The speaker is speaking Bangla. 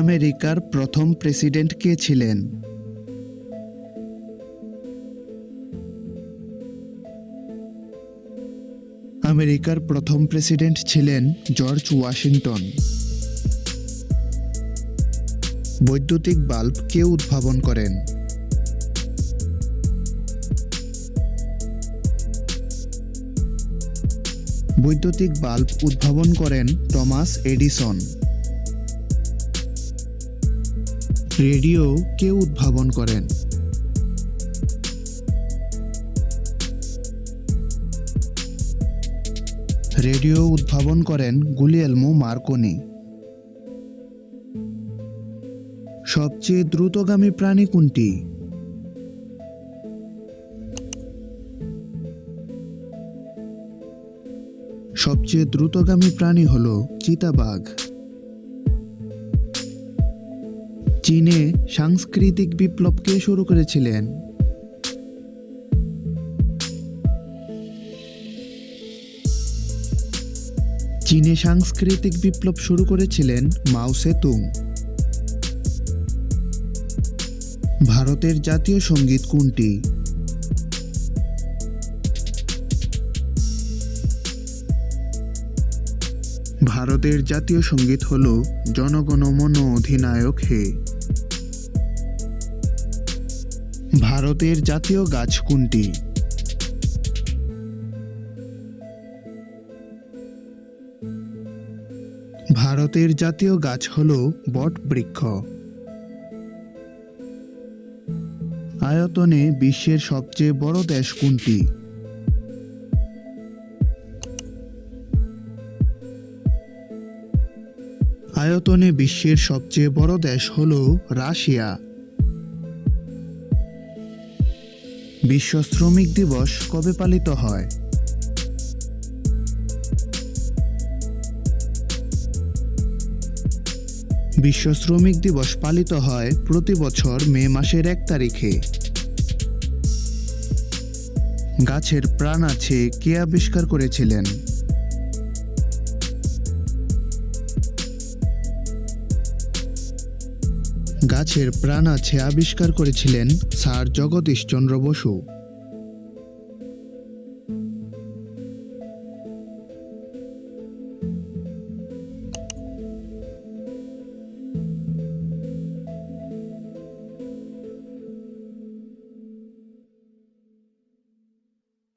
আমেরিকার প্রথম প্রেসিডেন্ট কে ছিলেন? আমেরিকার প্রথম প্রেসিডেন্ট ছিলেন জর্জ ওয়াশিংটন। বৈদ্যুতিক বাল্ব কে উদ্ভাবন করেন? বৈদ্যুতিক বাল্ব উদ্ভাবন করেন টমাস এডিসন। রেডিও কে উদ্ভাবন করেন? রেডিও উদ্ভাবন করেন গুলিয়েলমো মার্কনি। সবচেয়ে দ্রুতগামী প্রাণী কোনটি? সবচেয়ে দ্রুতগামী প্রাণী হল চিতাবাঘ। চীনে সাংস্কৃতিক বিপ্লব কে শুরু করেছিলেন? চীনে সাংস্কৃতিক বিপ্লব শুরু করেছিলেন মাও সেতুং। ভারতের জাতীয় সঙ্গীত কোনটি? ভারতের জাতীয় সঙ্গীত হল জনগণ মন অধিনায়ক হে। ভারতের জাতীয় গাছ কোনটি? ভারতের জাতীয় গাছ হল বট বৃক্ষ। আয়তনে বিশ্বের সবচেয়ে বড় দেশ কোনটি? আয়তনে বিশ্বের সবচেয়ে বড় দেশ হল রাশিয়া। বিশ্ব শ্রমিক দিবস কবে পালিত হয়? বিশ্ব শ্রমিক দিবস পালিত হয় প্রতি বছর মে মাসের 1 তারিখে। গাছের প্রাণ আছে কে আবিষ্কার করেছিলেন? গাছের প্রাণ আছে আবিষ্কার করেছিলেন স্যার জগদীশ চন্দ্র বসু।